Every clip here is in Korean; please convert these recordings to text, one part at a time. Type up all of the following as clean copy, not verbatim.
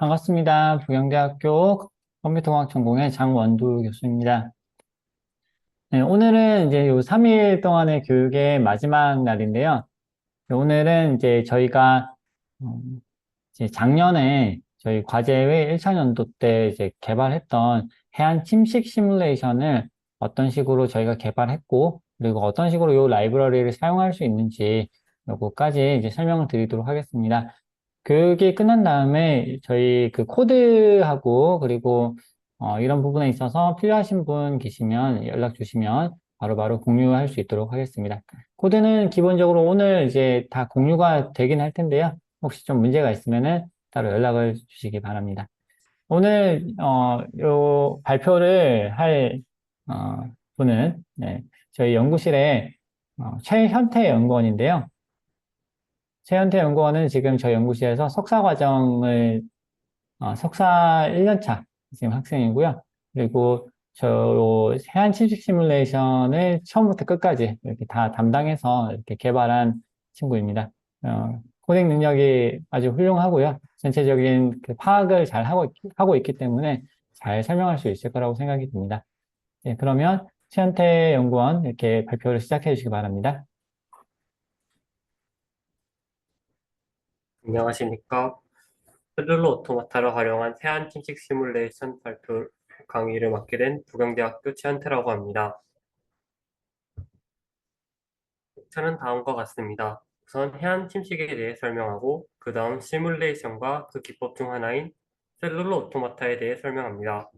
반갑습니다. 부경대학교 컴퓨터공학 전공의 장원두 교수입니다. 네, 오늘은 이제 요 3일 동안의 교육의 마지막 날인데요. 오늘은 이제 저희가 어, 이제 작년에 저희 과제의 1차 연도 때 이제 개발했던 해안 침식 시뮬레이션을 어떤 식으로 저희가 개발했고, 그리고 어떤 식으로 요 라이브러리를 사용할 수 있는지 요거까지 이제 설명을 드리도록 하겠습니다. 교육이 끝난 다음에 저희 그 코드하고 그리고 이런 부분에 있어서 필요하신 분 계시면 연락 주시면 바로바로 공유할 수 있도록 하겠습니다. 코드는 기본적으로 오늘 이제 다 공유가 되긴 할 텐데요. 혹시 좀 문제가 있으면은 따로 연락을 주시기 바랍니다. 오늘 요 발표를 할 분은 네, 저희 연구실의 최현태 연구원인데요. 최현태 연구원은 지금 저희 연구실에서 석사 과정을 석사 1년차 지금 학생이고요. 그리고 저 해안 침식 시뮬레이션을 처음부터 끝까지 이렇게 다 담당해서 이렇게 개발한 친구입니다. 코딩 능력이 아주 훌륭하고요. 전체적인 그 파악을 잘 하고 있기 때문에 잘 설명할 수 있을 거라고 생각이 듭니다. 예, 그러면 최현태 연구원 이렇게 발표를 시작해 주시기 바랍니다. 안녕하십니까. 셀룰로 오토마타를 활용한 세안 침식 시뮬레이션 발표 강의를 맡게 된 부경대학교 최한태라고 합니다. 목차는 다음과 같습니다. 우선 해안 침식에 대해 설명하고 그 다음 시뮬레이션과 그 기법 중 하나인 셀룰로 오토마타에 대해 설명합니다.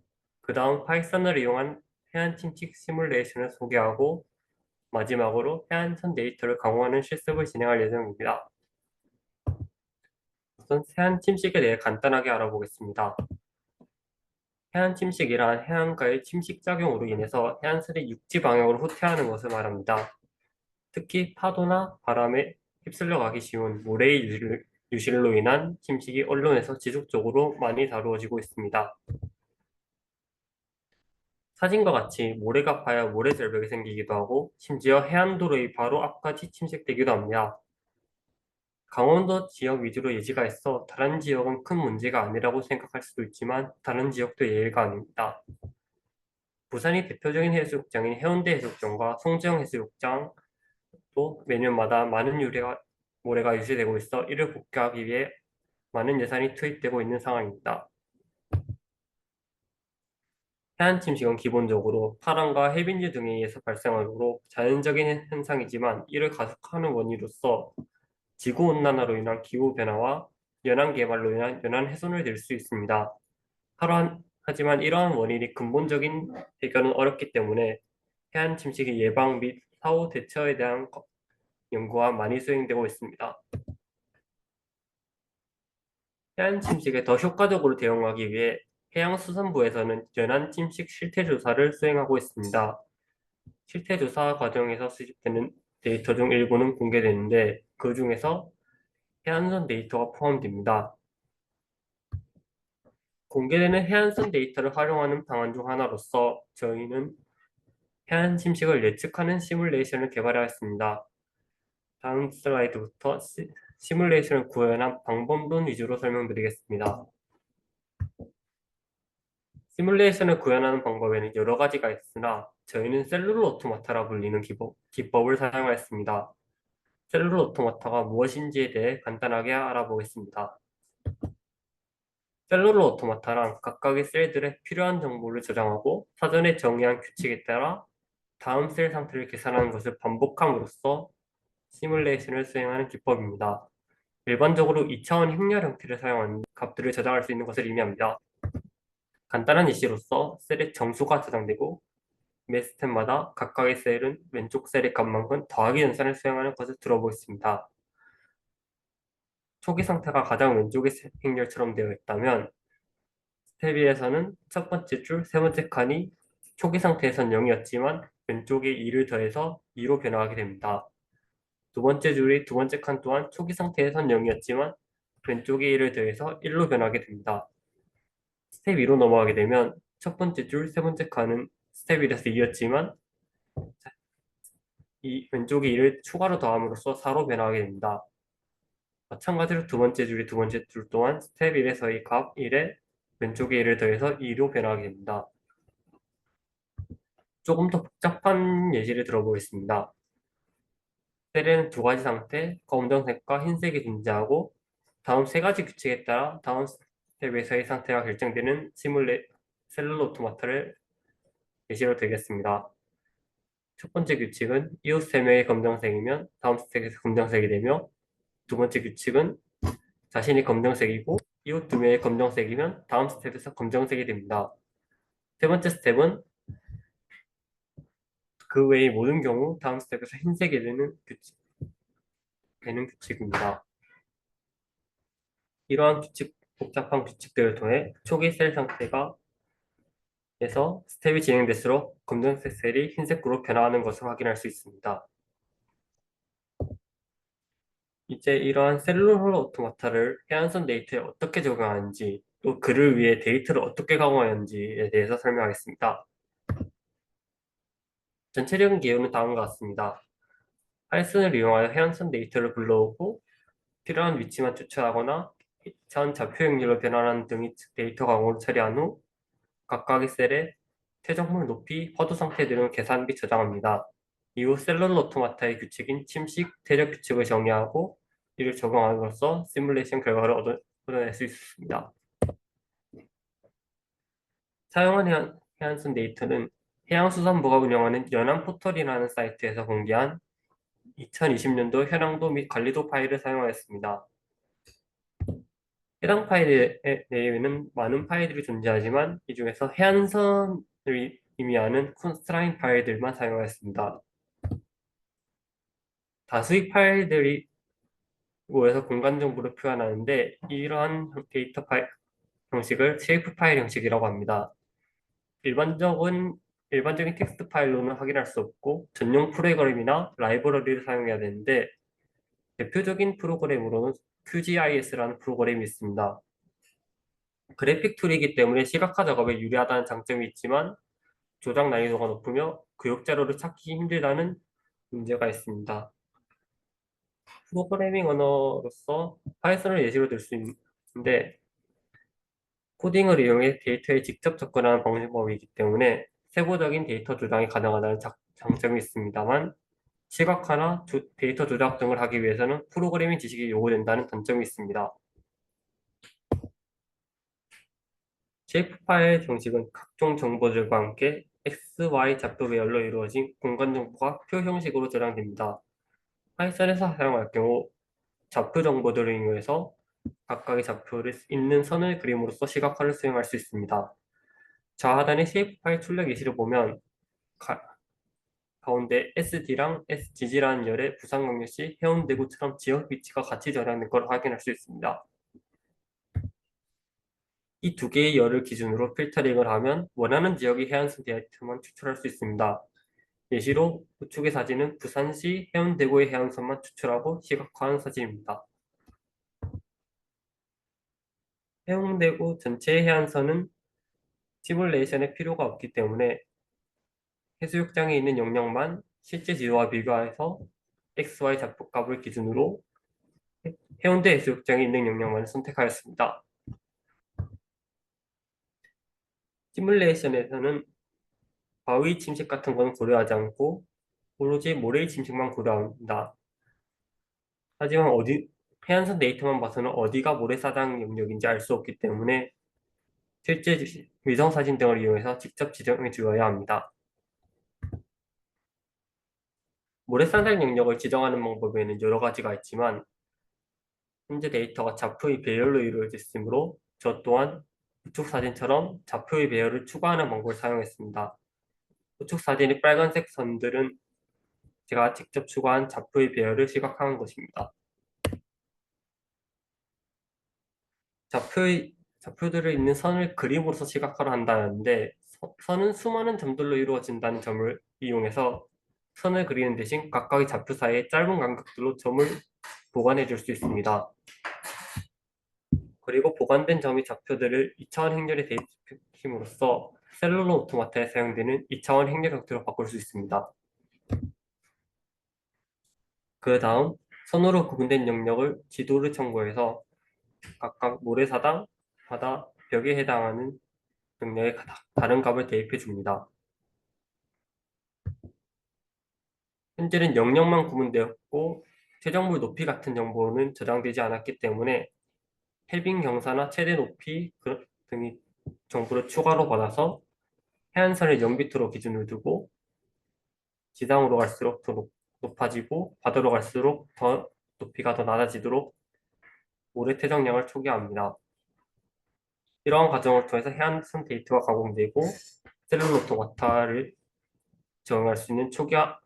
그 다음 파이썬을 이용한 해안 침식 시뮬레이션을 소개하고 마지막으로 해안선 데이터를 강화하는 실습을 진행할 예정입니다. 우선 해안 침식에 대해 간단하게 알아보겠습니다. 해안 침식이란 해안가의 침식작용으로 인해서 해안선이 육지 방향으로 후퇴하는 것을 말합니다. 특히 파도나 바람에 휩쓸려 가기 쉬운 모래의 유실로 인한 침식이 언론에서 지속적으로 많이 다루어지고 있습니다. 사진과 같이 모래가 파여 모래절벽이 생기기도 하고 심지어 해안도로의 바로 앞까지 침식되기도 합니다. 강원도 지역 위주로 예지가 있어 다른 지역은 큰 문제가 아니라고 생각할 수도 있지만 다른 지역도 예외가 아닙니다. 부산이 대표적인 해수욕장인 해운대 해수욕장과 송정 해수욕장도 매년마다 많은 모래가 유실되고 있어 이를 복구하기 위해 많은 예산이 투입되고 있는 상황입니다. 해안 침식은 기본적으로 파랑과 해빈지 등에 의해서 발생하므로 자연적인 현상이지만 이를 가속화하는 원인으로서 지구온난화로 인한 기후변화와 연안 개발로 인한 연안 훼손을 들 수 있습니다. 하지만 이러한 원인이 근본적인 해결은 어렵기 때문에 해안 침식의 예방 및 사후 대처에 대한 연구가 많이 수행되고 있습니다. 해안 침식에 더 효과적으로 대응하기 위해 해양수산부에서는 연안 침식 실태 조사를 수행하고 있습니다. 실태 조사 과정에서 수집되는 데이터 중 일부는 공개되는데 그 중에서 해안선 데이터가 포함됩니다. 공개되는 해안선 데이터를 활용하는 방안 중 하나로서 저희는 해안 침식을 예측하는 시뮬레이션을 개발하였습니다. 다음 슬라이드부터 시뮬레이션을 구현한 방법론 위주로 설명드리겠습니다. 시뮬레이션을 구현하는 방법에는 여러 가지가 있으나 저희는 셀룰로 오토마타라 불리는 기법을 사용하였습니다. 셀룰로 오토마타가 무엇인지에 대해 간단하게 알아보겠습니다. 셀룰로 오토마타란 각각의 셀들에 필요한 정보를 저장하고 사전에 정의한 규칙에 따라 다음 셀 상태를 계산하는 것을 반복함으로써 시뮬레이션을 수행하는 기법입니다. 일반적으로 2차원 행렬 형태를 사용하는 값들을 저장할 수 있는 것을 의미합니다. 간단한 예시로서 셀의 정수가 저장되고 매 스텝마다 각각의 셀은 왼쪽 셀의 값만큼 더하기 연산을 수행하는 것을 들어보겠습니다. 초기 상태가 가장 왼쪽의 행렬처럼 되어 있다면 스텝 1에서는 첫 번째 줄, 세 번째 칸이 초기 상태에선 0이었지만 왼쪽에 2를 더해서 2로 변화하게 됩니다. 두 번째 줄이 두 번째 칸 또한 초기 상태에선 0이었지만 왼쪽에 1을 더해서 1로 변하게 됩니다. 스텝 2로 넘어가게 되면 첫 번째 줄, 세 번째 칸은 스텝 1에서 2였지만 이 왼쪽에 1을 추가로 더함으로써 4로 변하게 됩니다. 마찬가지로 두 번째 줄이 두 번째 줄 또한 스텝 1에서의 값 1에 왼쪽에 1을 더해서 2로 변하게 됩니다. 조금 더 복잡한 예시를 들어보겠습니다. 셀에는 두 가지 상태, 검정색과 흰색이 존재하고 다음 세 가지 규칙에 따라 다음 스텝에서의 상태가 결정되는 셀룰러 오토마타를 예시로 들겠습니다. 첫 번째 규칙은 이웃 3명이 검정색이면 다음 스택에서 검정색이 되며, 두 번째 규칙은 자신이 검정색이고 이웃 2명이 검정색이면 다음 스텝에서 검정색이 됩니다. 세 번째 스텝은 그 외의 모든 경우 다음 스텝에서 흰색이 되는 규칙입니다. 이러한 복잡한 규칙들을 통해 초기 셀 상태가 에서 스텝이 진행될수록 검정색 셀이 흰색으로 변화하는 것을 확인할 수 있습니다. 이제 이러한 셀룰러 오토마타를 해안선 데이터에 어떻게 적용하는지, 또 그를 위해 데이터를 어떻게 강화하는지에 대해서 설명하겠습니다. 전체적인 개요는 다음과 같습니다. 파이썬을 이용하여 해안선 데이터를 불러오고 필요한 위치만 추출하거나 전 좌표 행렬로 변환하는 등의 데이터 강화를 처리한 후 각각의 셀에 최적물 높이, 화도 상태 등을 계산 및 저장합니다. 이후 셀룰러 오토마타의 규칙인 침식, 퇴적 규칙을 정의하고 이를 적용함으로써 시뮬레이션 결과를 얻어낼 수 있습니다. 사용한 해안선 데이터는 해양수산부가 운영하는 연안포털이라는 사이트에서 공개한 2020년도 현황도 및 관리도 파일을 사용하였습니다. 해당 파일 내에는 많은 파일들이 존재하지만 이 중에서 해안선을 의미하는 컨스트라인 파일들만 사용하였습니다. 다수의 파일들이 모여서 공간 정보를 표현하는데 이러한 데이터 파일 형식을 쉐이프 파일 형식이라고 합니다. 일반적인 텍스트 파일로는 확인할 수 없고 전용 프로그램이나 라이브러리를 사용해야 되는데 대표적인 프로그램으로는 QGIS라는 프로그램이 있습니다. 그래픽 툴이기 때문에 시각화 작업에 유리하다는 장점이 있지만 조작 난이도가 높으며 교육 자료를 찾기 힘들다는 문제가 있습니다. 프로그래밍 언어로서 파이썬을 예시로 들 수 있는데 코딩을 이용해 데이터에 직접 접근하는 방법이기 때문에 세부적인 데이터 조작이 가능하다는 장점이 있습니다만 시각화나 데이터 조작 등을 하기 위해서는 프로그래밍 지식이 요구된다는 단점이 있습니다. shape 파일 형식은 각종 정보들과 함께 X, Y 좌표 배열로 이루어진 공간 정보가 표 형식으로 저장됩니다. 파이썬에서 사용할 경우 좌표 정보들을 이용해서 각각의 좌표를 있는 선을 그림으로써 시각화를 수행할 수 있습니다. 좌하단의 shape 파일 출력 예시를 보면 가운데 SD랑 SGG라는 열의 부산 강렬시 해운대구처럼 지역 위치가 같이 저장된 걸 확인할 수 있습니다. 이 두 개의 열을 기준으로 필터링을 하면 원하는 지역의 해안선 데이터만 추출할 수 있습니다. 예시로 우측의 사진은 부산시 해운대구의 해안선만 추출하고 시각화한 사진입니다. 해운대구 전체의 해안선은 시뮬레이션에 필요가 없기 때문에 해수욕장에 있는 영역만 실제 지도와 비교해서 XY 좌표값을 기준으로 해운대 해수욕장에 있는 영역만을 선택하였습니다. 시뮬레이션에서는 바위 침식 같은 것은 고려하지 않고 오로지 모래의 침식만 고려합니다. 하지만 해안선 데이터만 봐서는 어디가 모래사장 영역인지 알 수 없기 때문에 실제 위성사진 등을 이용해서 직접 지정해 주어야 합니다. 모래사장 영역을 지정하는 방법에는 여러 가지가 있지만 현재 데이터가 좌표의 배열로 이루어져 있으므로 저 또한 우측 사진처럼 좌표의 배열을 추가하는 방법을 사용했습니다. 우측 사진의 빨간색 선들은 제가 직접 추가한 좌표의 배열을 시각화한 것입니다. 좌표들을 있는 선을 그림으로써 시각화를 한다는데 선은 수많은 점들로 이루어진다는 점을 이용해서 선을 그리는 대신 각각의 좌표 사이에 짧은 간격들로 점을 보관해 줄 수 있습니다. 그리고 보관된 점의 좌표들을 2차원 행렬에 대입시킴으로써 셀룰러 오토마타에 사용되는 2차원 행렬 형태로 바꿀 수 있습니다. 그 다음 선으로 구분된 영역을 지도를 참고해서 각각 모래사당, 바다, 벽에 해당하는 영역에 다른 값을 대입해 줍니다. 현재는 영역만 구분되었고 최정물 높이 같은 정보는 저장되지 않았기 때문에 해빙 경사나 최대 높이 등의 정보를 추가로 받아서 해안선을 0비트로 기준을 두고 지상으로 갈수록 더 높아지고 바다로 갈수록 더 높이가 더 낮아지도록 모래 퇴적량을 초기화합니다. 이러한 과정을 통해서 해안선 데이터가 가공되고 셀룰로 오토마타를 적용할 수 있는 초기화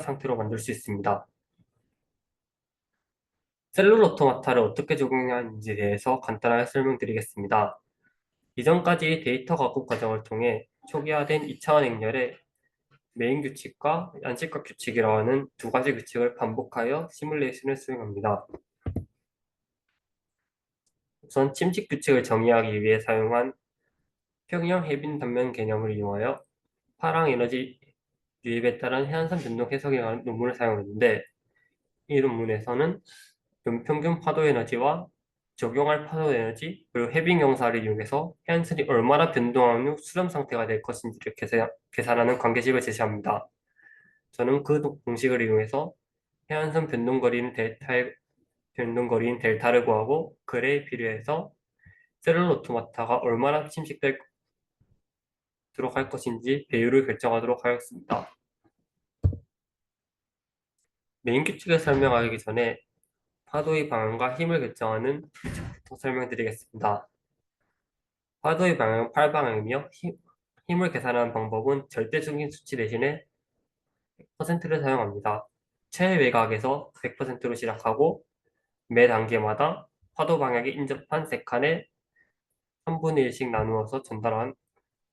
상태로 만들 수 있습니다. 셀룰 오토마타를 어떻게 적용하는지에 대해서 간단하게 설명드리겠습니다. 이전까지 데이터 가공 과정을 통해 초기화된 2차원 행렬에 메인 규칙과 안식과 규칙이라고 하는 두 가지 규칙을 반복하여 시뮬레이션을 수행합니다. 우선 침식 규칙을 정의하기 위해 사용한 평형 해빈 단면 개념을 이용하여 파랑 에너지 유입에 따른 해안선 변동 해석에 관한 논문을 사용했는데 이 논문에서는 연평균 파도 에너지와 적용할 파도 에너지 그리고 해빙 경사를 이용해서 해안선이 얼마나 변동한 후 수렴 상태가 될 것인지를 계산하는 관계식을 제시합니다. 저는 그 공식을 이용해서 해안선 변동거리인 델타를 구하고 그에 비례해서 셀룰 오토마타가 얼마나 침식되도록 할 것인지 배율을 결정하도록 하였습니다. 메인 규칙을 설명하기 전에 파도의 방향과 힘을 결정하는 규칙부터 설명드리겠습니다. 파도의 방향은 팔방향이며 힘을 계산하는 방법은 절대적인 수치 대신에 100%를 사용합니다. 최외곽에서 100%로 시작하고 매 단계마다 파도 방향에 인접한 세 칸에 3분의 1씩 나누어서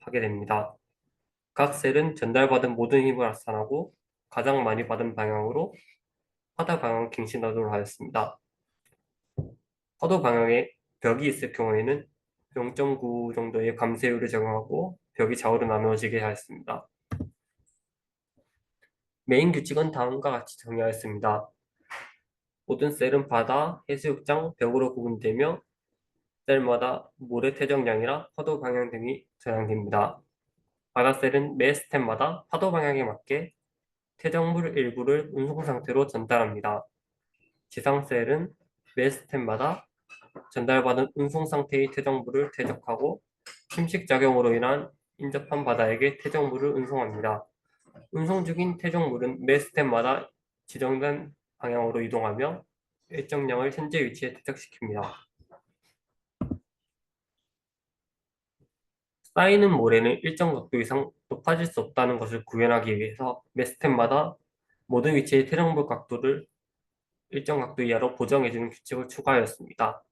하게 됩니다. 각 셀은 전달받은 모든 힘을 합산하고 가장 많이 받은 방향으로 파도 방향을 갱신하도록 하였습니다. 파도 방향에 벽이 있을 경우에는 0.9 정도의 감쇄율을 적용하고 벽이 좌우로 나누어지게 하였습니다. 메인 규칙은 다음과 같이 정의하였습니다. 모든 셀은 바다, 해수욕장, 벽으로 구분되며 셀마다 모래 퇴적량이나 파도 방향 등이 저장됩니다. 바다셀은 매 스텝마다 파도 방향에 맞게 퇴적물 일부를 운송 상태로 전달합니다. 지상셀은 매 스텝마다 전달받은 운송 상태의 퇴적물을 퇴적하고 침식작용으로 인한 인접한 바다에게 퇴적물을 운송합니다. 운송 중인 퇴적물은 매 스텝마다 지정된 방향으로 이동하며 일정량을 현재 위치에 퇴적시킵니다. 쌓이는 모래는 일정 각도 이상 높아질 수 없다는 것을 구현하기 위해서 매 스텝마다 모든 위치의 퇴적물 각도를 일정 각도 이하로 보정해주는 규칙을 추가하였습니다.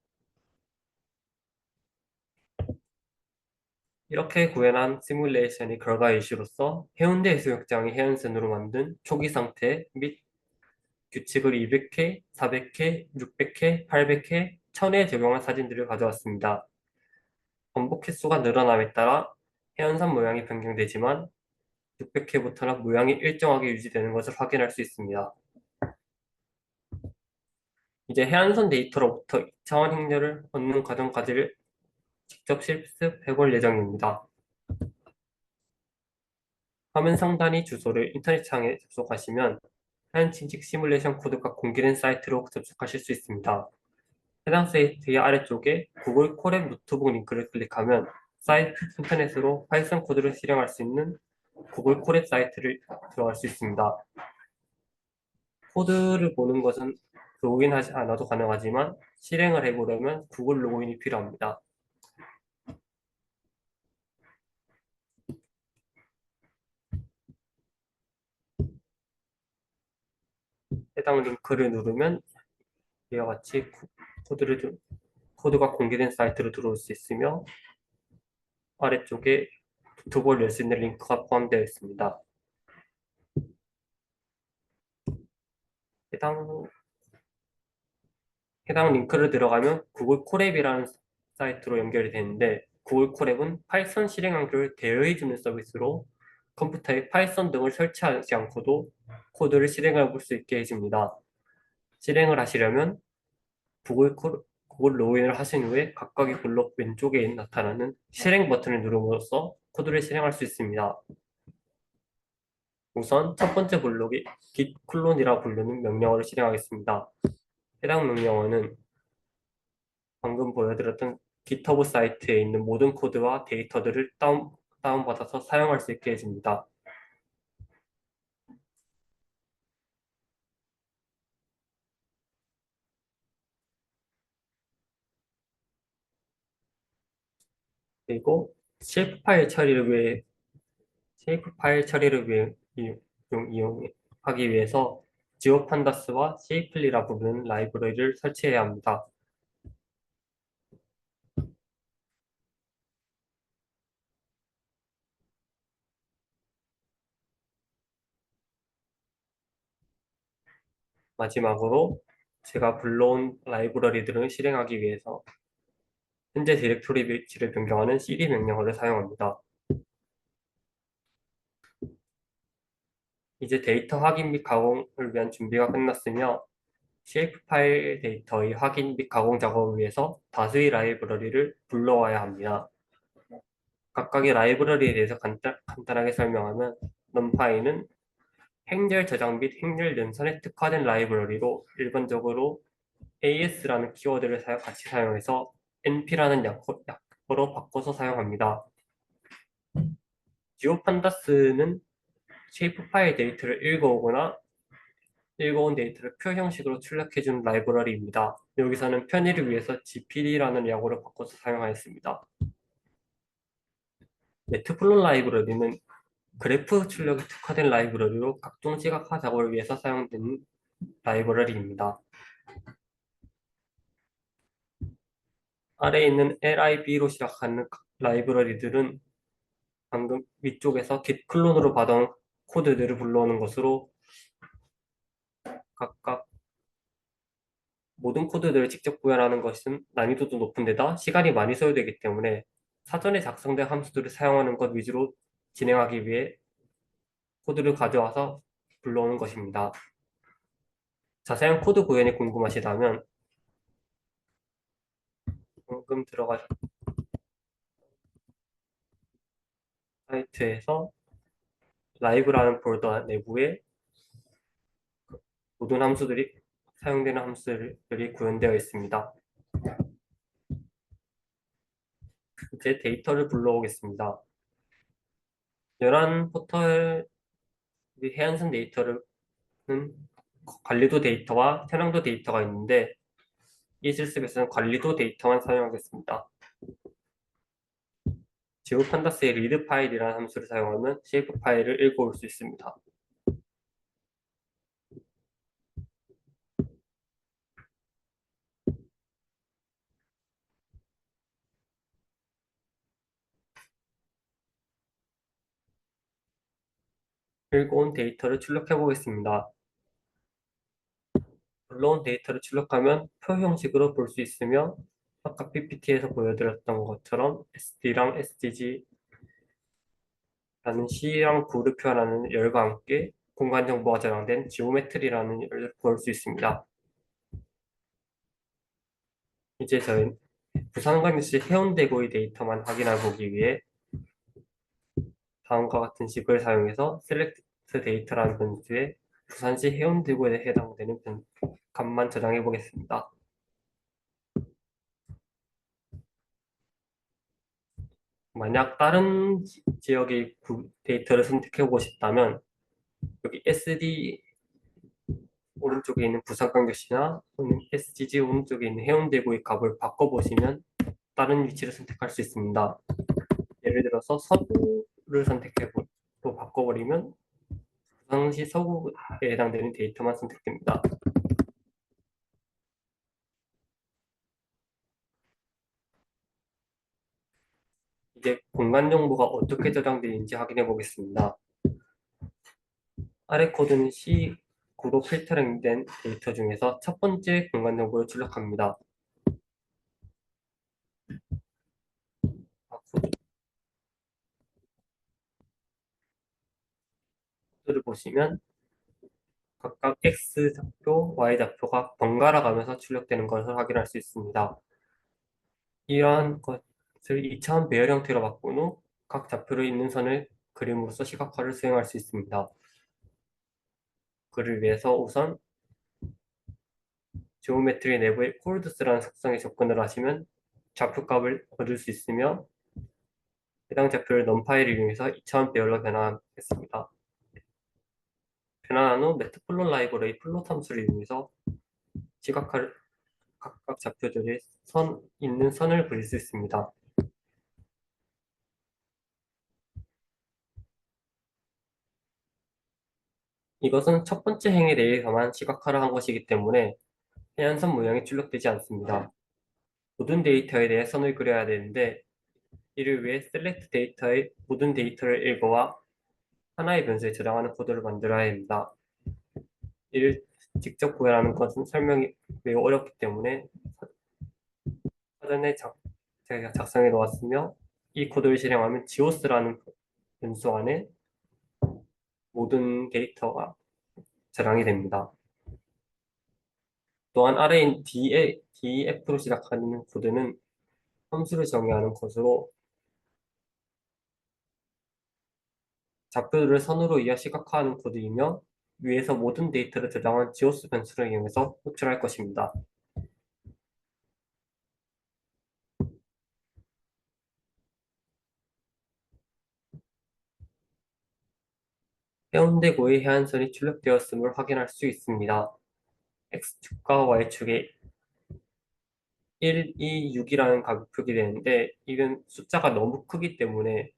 이렇게 구현한 시뮬레이션의 결과 예시로서 해운대 해수욕장의 해안선으로 만든 초기 상태 및 규칙을 200회, 400회, 600회, 800회, 1000회 적용한 사진들을 가져왔습니다. 반복 횟수가 늘어남에 따라 해안선 모양이 변경되지만 600회부터는 모양이 일정하게 유지되는 것을 확인할 수 있습니다. 이제 해안선 데이터로부터 2차원 행렬을 얻는 과정까지를 직접 실습해 볼 예정입니다. 화면 상단의 주소를 인터넷 창에 접속하시면 해안 침식 시뮬레이션 코드가 공개된 사이트로 접속하실 수 있습니다. 해당 사이트의 아래쪽에 구글 콜앱 노트북 링크를 클릭하면 사이트 인터넷으로 파이썬 코드를 실행할 수 있는 구글 콜앱 사이트를 들어갈 수 있습니다. 코드를 보는 것은 로그인하지 않아도 가능하지만 실행을 해보려면 구글 로그인이 필요합니다. 해당 링크를 누르면 이와 같이 코드가 공개된 사이트로 들어올 수 있으며 아래쪽에 노트북을 열 수 있는 링크가 포함되어 있습니다. 해당 링크를 들어가면 구글 콜앱이라는 사이트로 연결이 되는데 구글 콜앱은 파이썬 실행 환경을 대여해주는 서비스로 컴퓨터에 파이썬 등을 설치하지 않고도 코드를 실행해 볼 수 있게 해줍니다. 실행을 하시려면 구글 로그인을 하신 후에 각각의 블록 왼쪽에 나타나는 실행 버튼을 누름으로써 코드를 실행할 수 있습니다. 우선 첫 번째 블록이 git 클론이라 부르는 명령어를 실행하겠습니다. 해당 명령어는 방금 보여드렸던 GitHub 사이트에 있는 모든 코드와 데이터들을 다운받아서 사용할 수 있게 해줍니다. 그리고 쉐이프 파일 처리를 위해 이용하기 위해서 지오판다스와 쉐이플리라 부르는 라이브러리를 설치해야 합니다. 마지막으로 제가 불러온 라이브러리들을 실행하기 위해서 현재 디렉토리 위치를 변경하는 cd 명령어를 사용합니다. 이제 데이터 확인 및 가공을 위한 준비가 끝났으며 쉐이프 파일 데이터의 확인 및 가공 작업을 위해서 다수의 라이브러리를 불러와야 합니다. 각각의 라이브러리에 대해서 간단하게 설명하면 numpy는 행렬 저장 및 행렬 연산에 특화된 라이브러리로 일반적으로 AS라는 키워드를 같이 사용해서 NP라는 약어로 바꿔서 사용합니다. 지오판다스는 쉐이프 파일 데이터를 읽어온 데이터를 표 형식으로 출력해주는 라이브러리입니다. 여기서는 편의를 위해서 GPD라는 약어를 바꿔서 사용하였습니다. 네트플롯 라이브러리는 그래프 출력에 특화된 라이브러리로 각종 시각화 작업을 위해서 사용되는 라이브러리입니다. 아래에 있는 lib로 시작하는 라이브러리들은 방금 위쪽에서 git 클론으로 받아온 코드들을 불러오는 것으로 각각 모든 코드들을 직접 구현하는 것은 난이도도 높은 데다 시간이 많이 소요되기 때문에 사전에 작성된 함수들을 사용하는 것 위주로 진행하기 위해 코드를 가져와서 불러오는 것입니다. 자세한 코드 구현이 궁금하시다면 방금 들어가신 사이트에서 라이브라는 폴더 내부에 모든 함수들이 사용되는 함수들이 구현되어 있습니다. 이제 데이터를 불러오겠습니다. 열한 포털 해안선 데이터는 관리도 데이터와 현황도 데이터가 있는데 이 실습에서는 관리도 데이터만 사용하겠습니다. 지오판다스의 리드 파일이라는 함수를 사용하면 쉐이프 파일을 읽어올 수 있습니다. 읽어온 데이터를 출력해 보겠습니다. 불러온 데이터를 출력하면 표 형식으로 볼 수 있으며 아까 PPT에서 보여드렸던 것처럼 SD랑 SDG라는 C랑 구를 표현하는 열과 함께 공간 정보가 저장된 지오메트리라는 열을 볼 수 있습니다. 이제 저희 부산광역시 해운대구의 데이터만 확인해 보기 위해 다음과 같은 식을 사용해서 select 데이터라는 변수에 부산시 해운대구에 해당되는 값만 저장해 보겠습니다. 만약 다른 지역의 데이터를 선택해 보고 싶다면 여기 SD 오른쪽에 있는 부산광역시나 또는 SGG 오른쪽에 있는 해운대구의 값을 바꿔보시면 다른 위치를 선택할 수 있습니다. 예를 들어서 서구를 또 바꿔버리면 부산시 서구에 해당되는 데이터만 선택됩니다. 이제 공간 정보가 어떻게 저장되는지 확인해 보겠습니다. 아래 코드는 C9로 필터링된 데이터 중에서 첫 번째 공간 정보를 출력합니다. 코드를 보시면 각각 X좌표, Y좌표가 번갈아 가면서 출력되는 것을 확인할 수 있습니다. 이러한 것을 2차원 배열 형태로 바꾼 후 각 좌표로 있는 선을 그림으로써 시각화를 수행할 수 있습니다. 그를 위해서 우선 지오메트리 내부의 콜드스라는 속성에 접근을 하시면 좌표값을 얻을 수 있으며 해당 좌표를 넘파이를 이용해서 2차원 배열로 변환하겠습니다. 변환한 후 매트플롯 라이브러리 플롯 함수를 이용해서 시각화를 각각 좌표들의 있는 선을 그릴 수 있습니다. 이것은 첫 번째 행에 대해서만 시각화를 한 것이기 때문에 해안선 모양이 출력되지 않습니다. 모든 데이터에 대해 선을 그려야 되는데 이를 위해 select 데이터의 모든 데이터를 읽어와 하나의 변수에 저장하는 코드를 만들어야 합니다. 이를 직접 구현하는 것은 설명이 매우 어렵기 때문에 사전에 제가 작성해 놓았으며 이 코드를 실행하면 geos라는 변수 안에 모든 데이터가 저장이 됩니다. 또한 아래인 DF로 시작하는 코드는 함수를 정의하는 것으로 좌표들을 선으로 이어 시각화하는 코드이며 위에서 모든 데이터를 저장한 geos 변수를 이용해서 호출할 것입니다. 해운대구의 해안선이 출력되었음을 확인할 수 있습니다. X축과 Y축에 1, 2, 6이라는 값이 표기되는데 이건 숫자가 너무 크기 때문에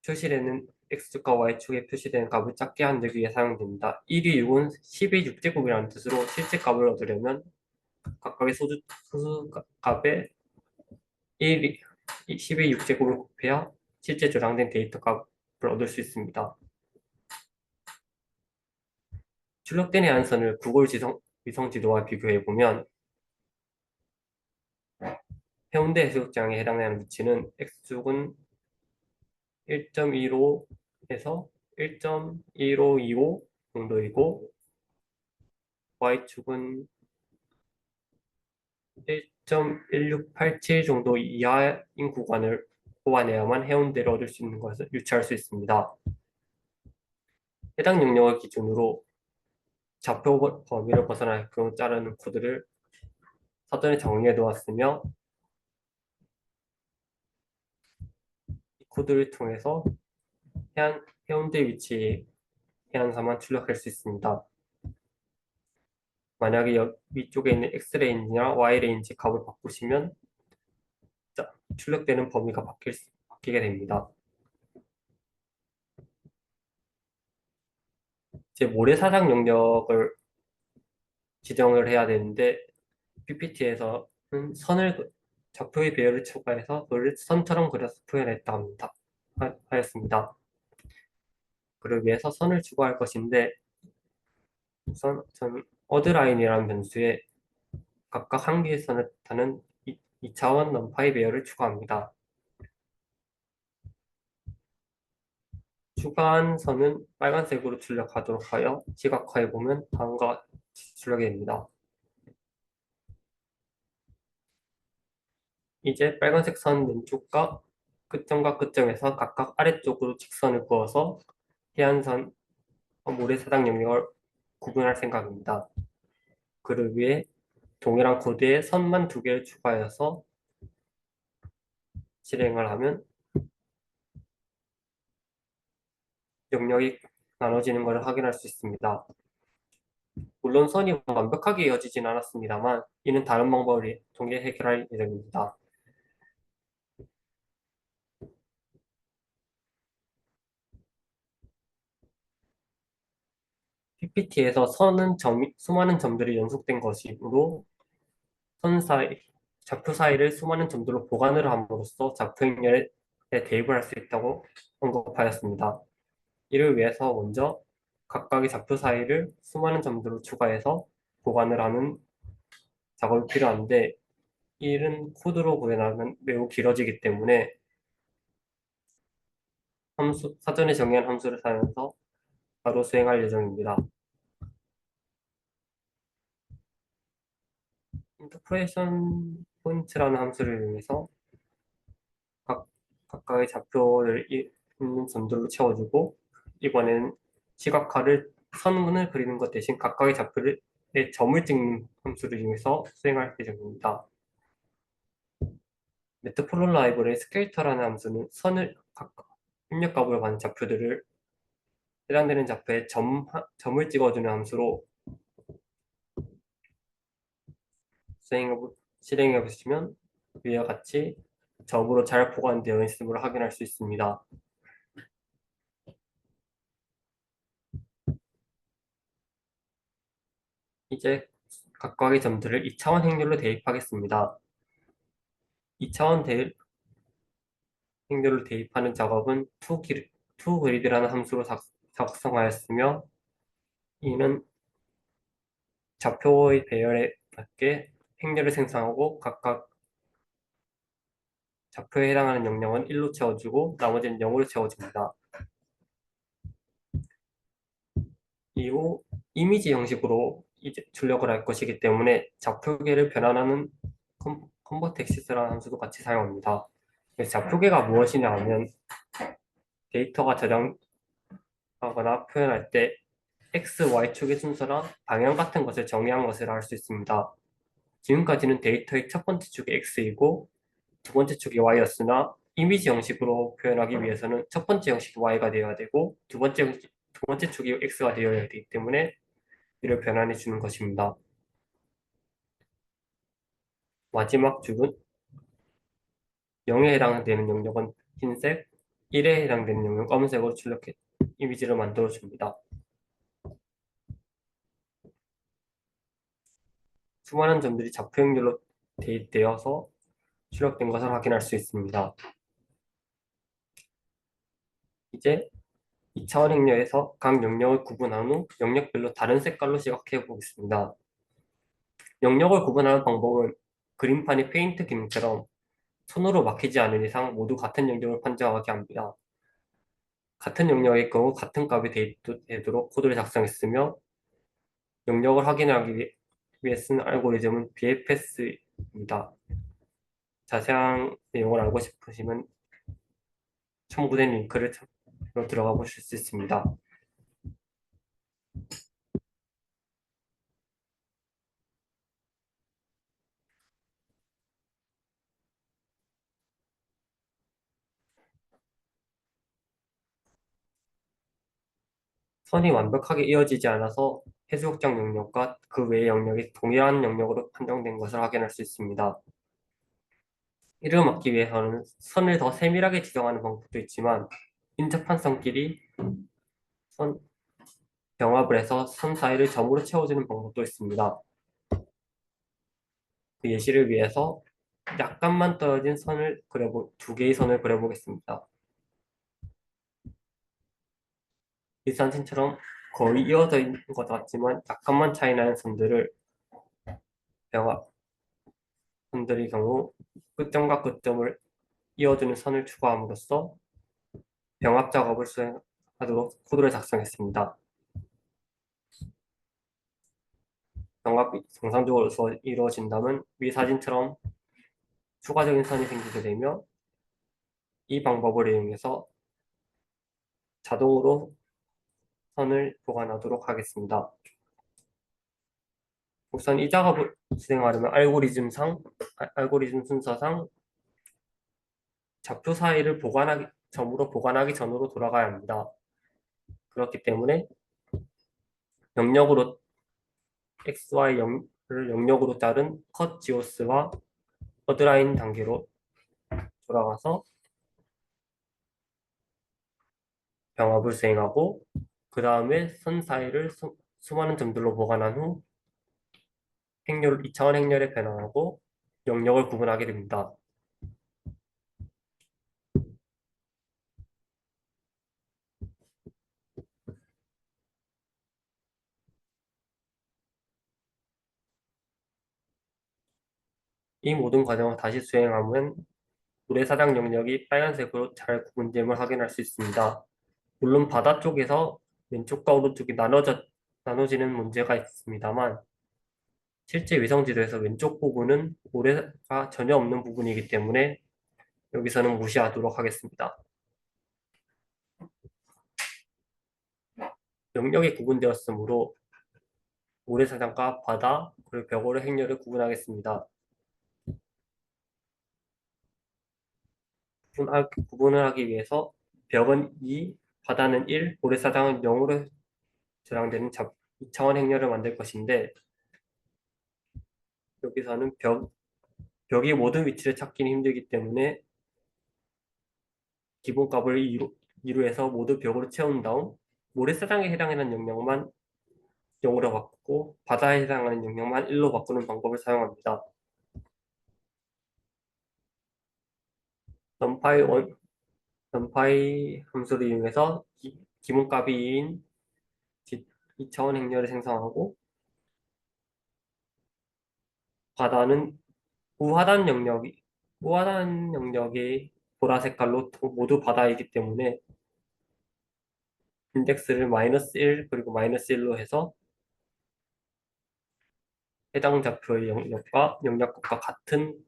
표시되는 X축과 Y축에 표시되는 값을 작게 만들기 위해 사용됩니다. 1이 6은 10의 6제곱이라는 뜻으로 실제 값을 얻으려면 각각의 소수 값에 1, 10의 6제곱을 곱해야 실제 저장된 데이터 값을 얻을 수 있습니다. 출력된 해안선을 구글 위성 지도와 비교해 보면 해운대 해수욕장에 해당하는 위치는 X축은 1.15에서 1.1525 정도이고 Y축은 1.1687 정도 이하인 구간을 보완해야만 해운대를 얻을 수 있는 것을 유추할 수 있습니다. 해당 영역을 기준으로 좌표 범위를 벗어날 경우 자르는 코드를 사전에 정리해 두었으며 이 코드를 통해서 해운대 위치의 해안사만 출력할 수 있습니다. 만약에 위쪽에 있는 X레인지나 Y레인지 값을 바꾸시면 출력되는 범위가 바뀌게 됩니다. 이제 모래사장 영역을 지정을 해야 되는데 PPT에서는 좌표의 배열을 초과해서 선처럼 그려서 표현했다 합니다. 하였습니다. 그를 위해서 선을 추가할 것인데 우선 전 어드라인이라는 변수에 각각 한 개의 선을 뜻하는 2차원 넘파이 배열을 추가합니다. 추가한 선은 빨간색으로 출력하도록 하여 시각화해 보면 다음과 같이 출력이 됩니다. 이제 빨간색 선 왼쪽과 끝점과 끝점에서 각각 아래쪽으로 직선을 그어서 해안선 모래사장 영역을 구분할 생각입니다. 그를 위해 동일한 코드에 선만 두 개를 추가해서 실행을 하면 영역이 나눠지는 것을 확인할 수 있습니다. 물론 선이 완벽하게 이어지진 않았습니다만 이는 다른 방법을 통해 해결할 예정입니다. PPT에서 선은 수많은 점들이 연속된 것이므로 선 사이, 좌표 사이를 수많은 점들로 보관을 함으로써 좌표 행렬에 대입을 할 수 있다고 언급하였습니다. 이를 위해서 먼저 각각의 좌표 사이를 수많은 점들로 추가해서 보관을 하는 작업이 필요한데 이는 코드로 구현하면 매우 길어지기 때문에 사전에 정의한 함수를 사용해서 바로 수행할 예정입니다. 인터포레이션 포인트라는 함수를 이용해서 각, 각각의 좌표를 있는 점들로 채워주고, 이번엔 시각화를 선문을 그리는 것 대신 각각의 좌표를 점을 찍는 함수를 이용해서 수행할 예정입니다. 매트플롯 라이브러리 스케이터라는 함수는 선을 각각 입력값으로 받은 좌표들을 해당되는 좌표에 점을 찍어주는 함수로 실행해 보시면 위와 같이 점으로 잘 보관되어 있음을 확인할 수 있습니다. 이제 각각의 점들을 2차원 행렬로 대입하겠습니다. 2차원 행렬로 대입하는 작업은 toGrid라는 함수로 작성하였으며, 이는 좌표의 배열에 맞게 행렬을 생성하고 각각 좌표에 해당하는 영역은 1로 채워주고 나머지는 0으로 채워줍니다. 이후 이미지 형식으로 이제 출력을 할 것이기 때문에 좌표계를 변환하는 컨버텍시스라는 함수도 같이 사용합니다. 그래서 좌표계가 무엇이냐 하면 데이터가 저장하거나 표현할 때 X, Y축의 순서나 방향 같은 것을 정의한 것을 알 수 있습니다. 지금까지는 데이터의 첫 번째 축이 X이고 두 번째 축이 Y였으나, 이미지 형식으로 표현하기 위해서는 첫 번째 형식이 Y가 되어야 되고 두 번째 축이 X가 되어야 되기 때문에 이를 변환해 주는 것입니다. 마지막 축은 0에 해당되는 영역은 흰색, 1에 해당되는 영역은 검은색으로 출력해 이미지를 만들어 줍니다. 수많은 점들이 좌표 행렬로 대입되어서 출력된 것을 확인할 수 있습니다. 이제 2차원 행렬에서 각 영역을 구분한 후 영역별로 다른 색깔로 시각해 보겠습니다. 영역을 구분하는 방법은 그림판의 페인트 기능처럼 손으로 막히지 않은 이상 모두 같은 영역을 판정하게 합니다. 같은 영역의 경우 같은 값이 되도록 코드를 작성했으며, 영역을 확인하기 위해 쓴 알고리즘은 BFS입니다. 자세한 내용을 알고 싶으시면 첨부된 링크를 들어가 보실 수 있습니다. 선이 완벽하게 이어지지 않아서 해수욕장 영역과 그 외의 영역이 동일한 영역으로 판정된 것을 확인할 수 있습니다. 이를 막기 위해서는 선을 더 세밀하게 지정하는 방법도 있지만, 인접한 선끼리 선 병합을 해서 선 사이를 점으로 채워주는 방법도 있습니다. 그 예시를 위해서 약간만 떨어진 두 개의 선을 그려보겠습니다. 일산신처럼 거의 이어져 있는 것 같지만 약간만 차이 나는 선들을 병합 선들의 경우 끝점과 끝점을 이어주는 선을 추가함으로써 병합 작업을 수행하도록 코드를 작성했습니다. 병합이 정상적으로 이루어진다면 위 사진처럼 추가적인 선이 생기게 되며, 이 방법을 이용해서 자동으로 선을 보관하도록 하겠습니다. 우선 이 작업을 진행하려면 알고리즘 순서상 좌표 사이를 점으로 보관하기 전으로 돌아가야 합니다. 그렇기 때문에 영역으로 XY를 영역으로 자른 컷 지오스와 어드라인 단계로 돌아가서 병합을 수행하고, 그 다음에 선 사이를 수많은 점들로 보관한 후 2차원 행렬에 변환하고 영역을 구분하게 됩니다. 이 모든 과정을 다시 수행하면 모래사장 영역이 빨간색으로 잘 구분됨을 확인할 수 있습니다. 물론 바다 쪽에서 왼쪽과 오른쪽이 나눠지는 문제가 있습니다만 실제 위성지도에서 왼쪽 부분은 모래가 전혀 없는 부분이기 때문에 여기서는 무시하도록 하겠습니다. 영역이 구분되었으므로 모래사장과 바다 그리고 벽오래 행렬을 구분하겠습니다. 구분을 하기 위해서 벽은 2, 바다는 1, 모래사장은 0으로 저장되는 2차원 행렬을 만들 것인데 여기서는 벽이 모든 위치를 찾기는 힘들기 때문에 기본값을 2로 해서 모두 벽으로 채운 다음 모래사장에 해당하는 영역만 0으로 바꾸고 바다에 해당하는 영역만 1로 바꾸는 방법을 사용합니다. numpy 1, numpy 함수를 이용해서 기본값이 2인 2차원 행렬을 생성하고 바다는 우하단 영역이 보라 색깔로 모두 바다이기 때문에 인덱스를 -1 그리고 -1로 해서 해당 좌표의 영역값과 같은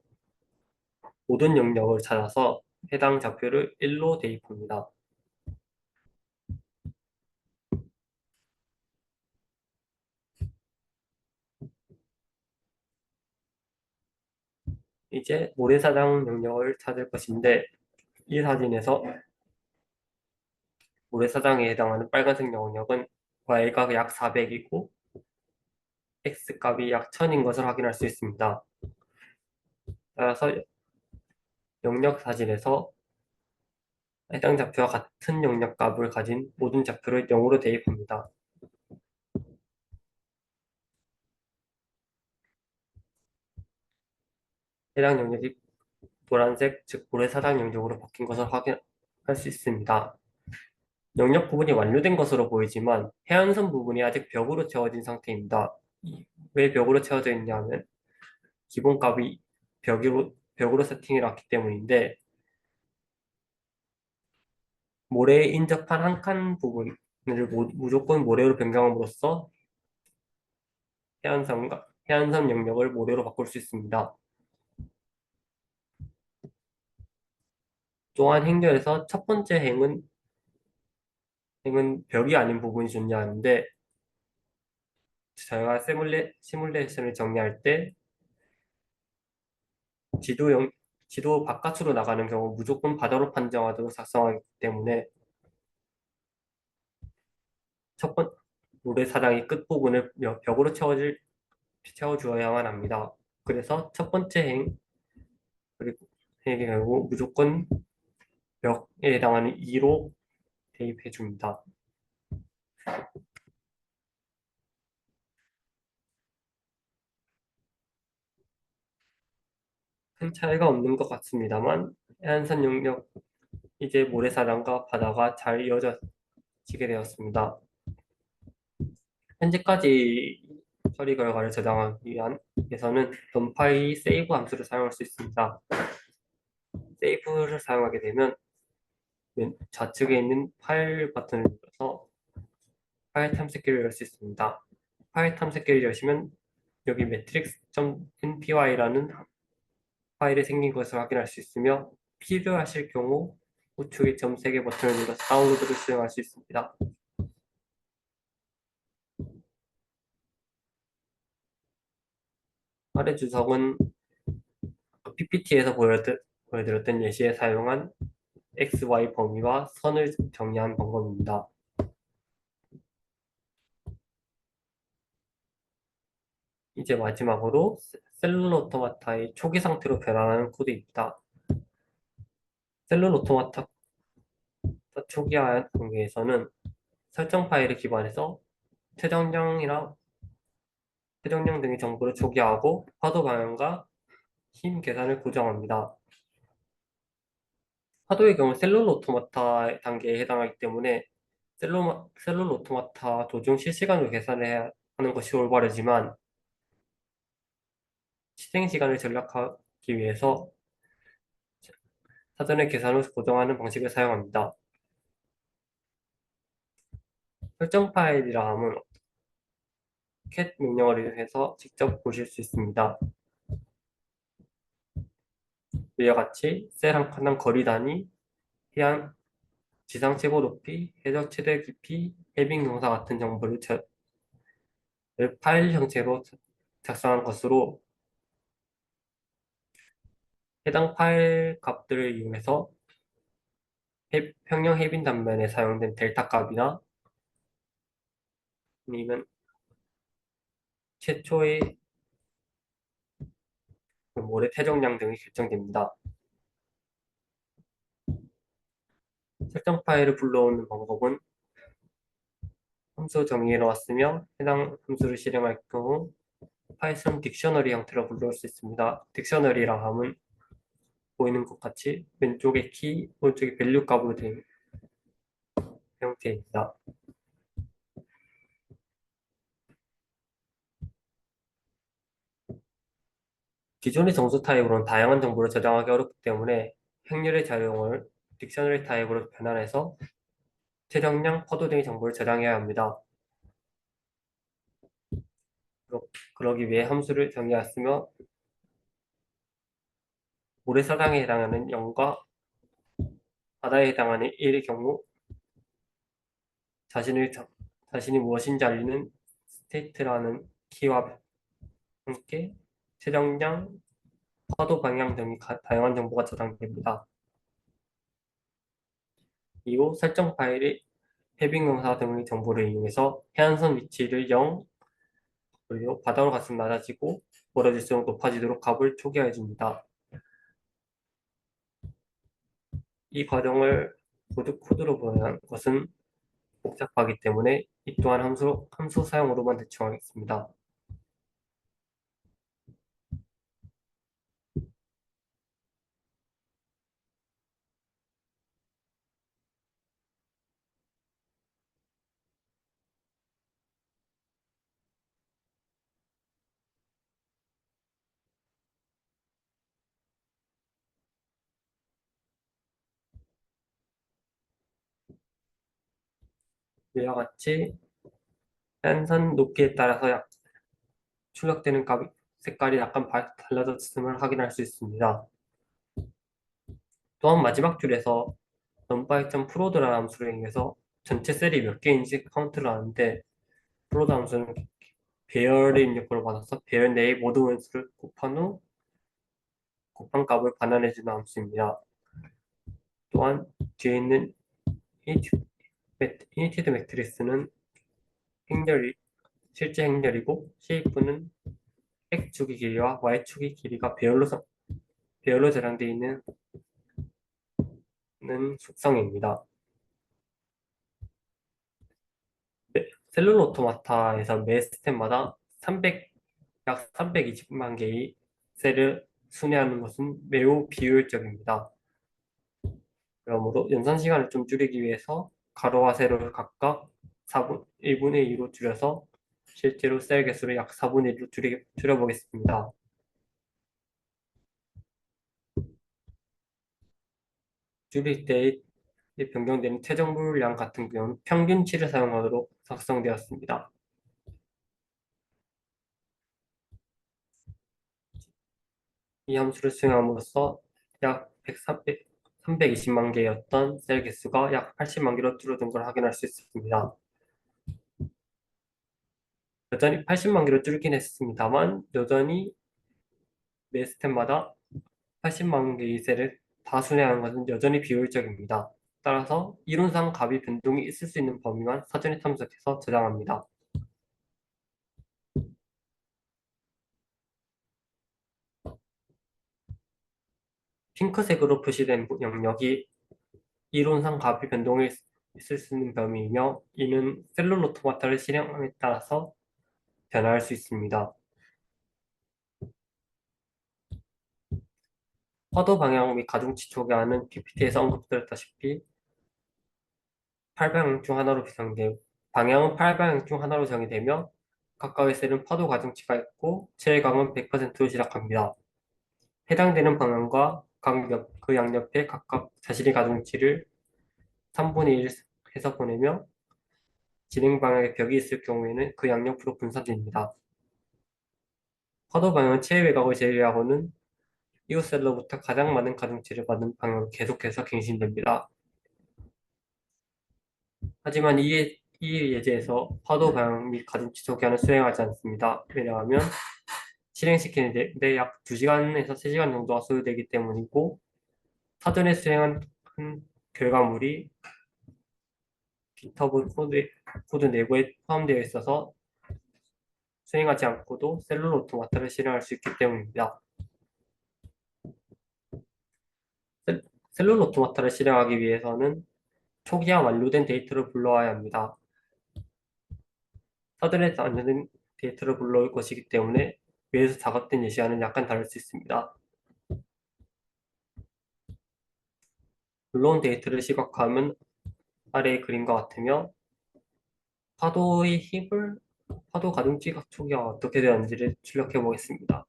모든 영역을 찾아서 해당 좌표를 1로 대입합니다. 이제 모래사장 영역을 찾을 것인데 이 사진에서 모래사장에 해당하는 빨간색 영역은 y가 약 400이고 x값이 약 1000인 것을 확인할 수 있습니다. 따라서 영역 사진에서 해당 좌표와 같은 영역값을 가진 모든 좌표를 0으로 대입합니다. 해당 영역이 노란색, 즉 모래사장 영역으로 바뀐 것을 확인할 수 있습니다. 영역 부분이 완료된 것으로 보이지만 해안선 부분이 아직 벽으로 채워진 상태입니다. 왜 벽으로 채워져 있냐면 기본값이 벽으로 세팅해 놨기 때문인데 모래에 인접한 한 칸 부분을 무조건 모래로 변경함으로써 해안선 영역을 모래로 바꿀 수 있습니다. 또한 행렬에서 첫 번째 행은 벽이 아닌 부분이 존재하는데 저희가 시뮬레이션을 정리할 때 지도 바깥으로 나가는 경우 무조건 바다로 판정하도록 작성하기 때문에 첫 번, 모래사장의 끝부분을 벽으로 채워주어야만 합니다. 그래서 첫 번째 그리고 행의 경우 무조건 벽에 해당하는 2로 대입해 줍니다. 큰 차이가 없는 것 같습니다만 해안선 영역 이제 모래사장과 바다가 잘 이어지게 되었습니다. 현재까지 처리 결과를 저장하기 위해서는 numpy save 함수를 사용할 수 있습니다. save를 사용하게 되면 좌측에 있는 파일 버튼을 눌러서 파일 탐색기를 열 수 있습니다. 파일 탐색기를 여시면 여기 matrix.npy라는 파일이 생긴 것을 확인할 수 있으며 필요하실 경우 우측의 점 3개 버튼을 눌러서 다운로드를 수행할 수 있습니다. 아래 주석은 PPT에서 보여드렸던 예시에 사용한 XY 범위와 선을 정리한 방법입니다. 이제 마지막으로 셀룰 오토마타의 초기 상태로 변환하는 코드입니다. 셀룰 오토마타 초기화 단계에서는 설정 파일을 기반해서 최정량이랑 최정량 등의 정보를 초기화하고 파도 방향과 힘 계산을 고정합니다. 파도의 경우 셀룰 오토마타 단계에 해당하기 때문에 셀룰 오토마타 도중 실시간으로 계산을 해야 하는 것이 올바르지만 실행 시간을 절약하기 위해서 사전에 계산 후 고정하는 방식을 사용합니다. 설정 파일이라 함은 cat 명령어를 이용해서 직접 보실 수 있습니다. 이와 같이 셀 한 칸당 거리 단위, 해안 지상 최고 높이, 해적 최대 깊이, 해빙 경사 같은 정보를 파일 형태로 작성한 것으로 해당 파일 값들을 이용해서 평형 해빙 단면에 사용된 델타 값이나 아니면 최초의 모래 태정량 등이 결정됩니다. 설정 파일을 불러오는 방법은 함수 정의로 왔으며 해당 함수를 실행할 경우 파이썬 딕셔너리 형태로 불러올 수 있습니다. 딕셔너리라 함은 보이는 것 같이 왼쪽에 키, 오른쪽에 밸류 값으로 된 형태입니다. 기존의 정수 타입으로는 다양한 정보를 저장하기 어렵기 때문에 행렬의 자용을 딕셔너리 타입으로 변환해서 최정량, 퍼도 등의 정보를 저장해야 합니다. 그러기 위해 함수를 정의하였으며 모래사장에 해당하는 0과 바다에 해당하는 1의 경우 자신이 무엇인지 알리는 스테이트라는 키와 함께 최정량, 파도 방향 등의 다양한 정보가 저장됩니다. 이후 설정 파일이 해빙 경사 등의 정보를 이용해서 해안선 위치를 0, 그리고 바다로 갈수록 낮아지고 멀어질수록 높아지도록 값을 초기화해 줍니다. 이 과정을 모두 코드로 보내는 것은 복잡하기 때문에 이 또한 함수 사용으로만 대충하겠습니다. 이와 같이 해안선 높이에 따라서 출력되는 색깔이 약간 달라졌음을 확인할 수 있습니다. 또한 마지막 줄에서 numby.float라는 함수를 이용해서 전체 셀이 몇 개인지 카운트를 하는데 float 함수는 배열의 입력을 받아서 배열 내의 모든 원수를 곱한 후 곱한 값을 반환해주는 함수입니다. 또한 뒤에 있는 initted 매트리스는 행렬이 실제 행렬이고 쉐이프는 X축의 길이와 Y축의 길이가 배열로 저장되어 있는 속성입니다. 셀룰러 오토마타에서 매 스텝마다 약 320만 개의 셀을 순회하는 것은 매우 비효율적입니다. 그러므로 연산 시간을 좀 줄이기 위해서 가로와 세로를 각각 1분의 2로 줄여서 실제로 셀 개수를 약 4분의 1로 줄여보겠습니다. 줄일 때 변경되는 최종 물량 같은 경우는 평균치를 사용하도록 작성되었습니다. 이 함수를 수행함으로써 약 320만 개였던 셀 개수가 약 80만 개로 줄어든 걸 확인할 수 있습니다. 여전히 80만 개로 줄긴 했습니다만 여전히 매 스텝마다 80만 개의 셀을 다 순회하는 것은 여전히 비효율적입니다. 따라서 이론상 값이 변동이 있을 수 있는 범위만 사전에 탐색해서 저장합니다. 핑크색으로 표시된 영역이 이론상 값이 변동이 있을 수 있는 범위이며 이는 셀룰 오토마타를 실행함에 따라서 변화할 수 있습니다. 화도 방향 및 가중치 초기화는 PPT에서 언급드렸다시피 방향은 8방향 중 하나로 정의되며 각각의 셀은 파도 가중치가 있고 최외각은 100%로 시작합니다. 해당되는 방향과 그 양옆에 각각 자신의 가중치를 3분의 1 해서 보내며 진행 방향에 벽이 있을 경우에는 그 양옆으로 분산됩니다. 파도 방향은 최외 외곽을 제외하고는 이웃셀로부터 가장 많은 가중치를 받는 방향으로 계속해서 갱신됩니다. 하지만 이 예제에서 파도 방향 및 가중치 소개하는 수행하지 않습니다. 왜냐하면 실행시키는데 약 2시간에서 3시간 정도가 소요되기 때문이고 사전에 수행한 결과물이 GitHub 코드 내부에 포함되어 있어서 수행하지 않고도 셀룰 오토마타를 실행할 수 있기 때문입니다. 셀룰 오토마타를 실행하기 위해서는 초기화 완료된 데이터를 불러와야 합니다. 사전에 안내된 데이터를 불러올 것이기 때문에 위에서 작업된 예시와는 약간 다를 수 있습니다. 불러온 데이터를 시각화하면 아래의 그림과 같으며 파도 가중치가 초기화가 어떻게 되었는지를 출력해 보겠습니다.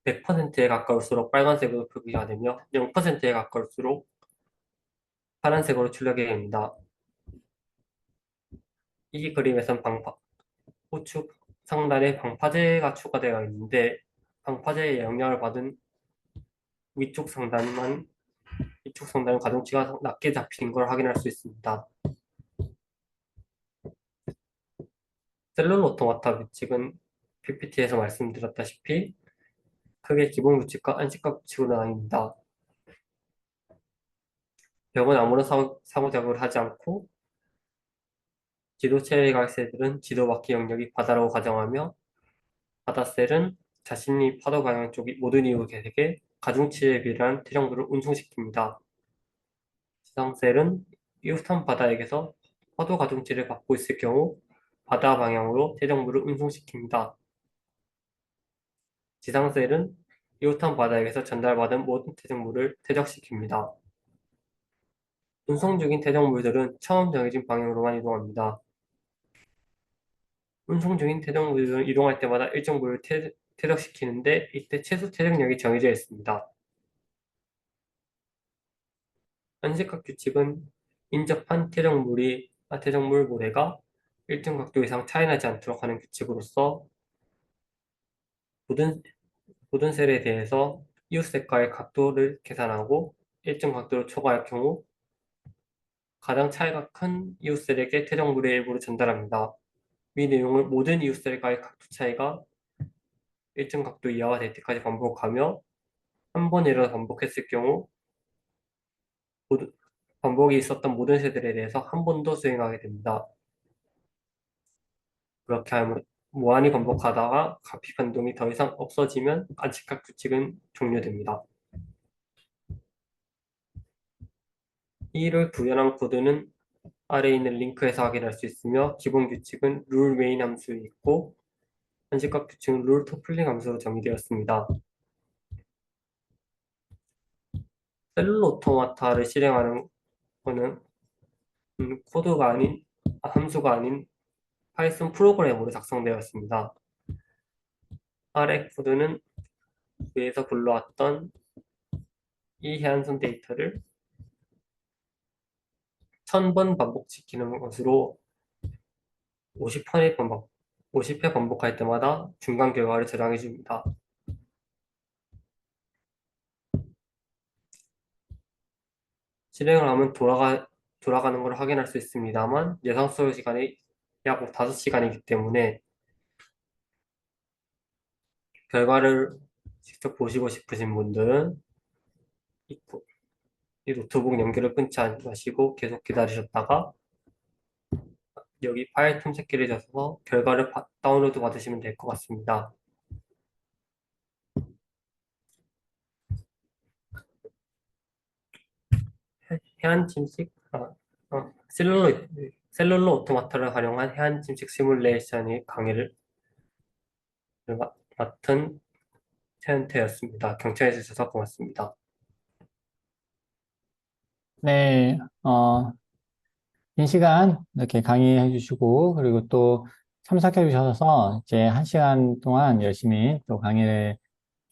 100%에 가까울수록 빨간색으로 표기가 되며 0%에 가까울수록 파란색으로 출력이 됩니다. 이 그림에선 우측 상단에 방파제가 추가되어 있는데 방파제의 영향을 받은 위쪽 상단만 이쪽 상단은 가중치가 낮게 잡힌 걸 확인할 수 있습니다. 셀룰 오토마타 규칙은 PPT에서 말씀드렸다시피 크게 기본 규칙과 안식과 규칙으로 나뉩니다. 벽은 아무런 상호작용을 하지 않고 지도체의 갈새들은 지도바퀴 영역이 바다라고 가정하며 바다셀은 자신이 파도 방향 쪽이 모든 이웃에게 가중치에 비례한 태정도를 운송시킵니다. 지상셀은 이웃한 바다에게서 파도 가중치를 받고 있을 경우 바다 방향으로 태정물을 운송시킵니다. 지상셀은 이웃한 바다에게서 전달받은 모든 퇴적물을 퇴적시킵니다. 운송 중인 퇴적물들은 처음 정해진 방향으로만 이동합니다. 운송 중인 퇴적물들은 이동할 때마다 일정 부를 퇴적시키는데 이때 최소 퇴적력이 정해져 있습니다. 안식각 규칙은 인접한 퇴적물 모래가 일정 각도 이상 차이나지 않도록 하는 규칙으로서 모든, 모든 셀에 대해서 이웃셀과의 각도를 계산하고 일정 각도를 초과할 경우 가장 차이가 큰 이웃셀에게 퇴적물의 일부를 전달합니다. 이 내용을 모든 이웃셀과의 각도 차이가 일정 각도 이하가 될 때까지 반복하며 한 번이라도 반복했을 경우 반복이 있었던 모든 세들에 대해서 한 번 더 수행하게 됩니다. 그렇게 하면 무한히 반복하다가 가피 변동이 더 이상 없어지면 안식각 규칙은 종료됩니다. 이를 구현한 코드는 아래에 있는 링크에서 확인할 수 있으며 기본 규칙은 룰 메인 함수에 있고 안식각 규칙은 룰 토플링 함수로 정의되었습니다. 셀룰 오토마타를 실행하는 것은 코드가 아닌 함수가 아닌 파이썬 프로그램으로 작성되었습니다. 아래 코드는 위에서 불러왔던 이 해안선 데이터를 1000번 반복시키는 것으로 50회 반복할 때마다 중간 결과를 저장해 줍니다. 실행을 하면 돌아가는 걸 확인할 수 있습니다만 예상 소요 시간이 약 5시간이기 때문에 결과를 직접 보시고 싶으신 분들은 이, 이 노트북 연결을 끊지 마시고 계속 기다리셨다가 여기 파일 탐색기를 줘서 결과를 다운로드 받으시면 될 것 같습니다. 해안 침식, 셀룰로 오토마타를 활용한 해안 침식 시뮬레이션의 강의를 맡은 최현태였습니다. 경청해 주셔서 고맙습니다. 네, 긴 시간 이렇게 강의해 주시고, 그리고 또 참석해 주셔서 이제 1시간 동안 열심히 또 강의를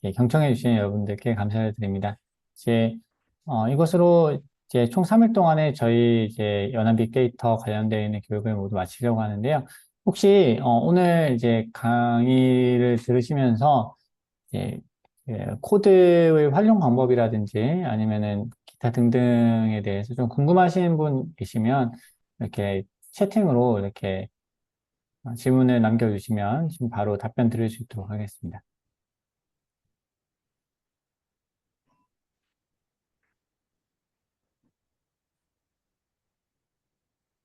이렇게 경청해 주신 여러분들께 감사를 드립니다. 이제, 이것으로 이제 총 3일 동안에 저희 이제 연안 빅데이터 관련되어 있는 교육을 모두 마치려고 하는데요. 혹시 오늘 이제 강의를 들으시면서 이제 코드의 활용 방법이라든지 아니면은 기타 등등에 대해서 좀 궁금하신 분 계시면 이렇게 채팅으로 이렇게 질문을 남겨주시면 지금 바로 답변 드릴 수 있도록 하겠습니다.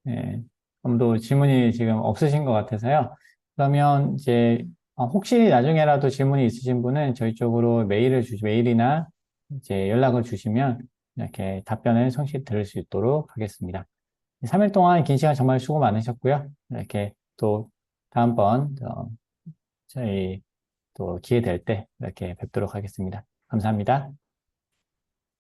네, 아무도 질문이 지금 없으신 것 같아서요. 그러면 이제 혹시 나중에라도 질문이 있으신 분은 저희 쪽으로 메일이나 이제 연락을 주시면 이렇게 답변을 성실히 들을 수 있도록 하겠습니다. 3일 동안 긴 시간 정말 수고 많으셨고요. 이렇게 또 다음번 저희 또 기회 될 때 이렇게 뵙도록 하겠습니다. 감사합니다.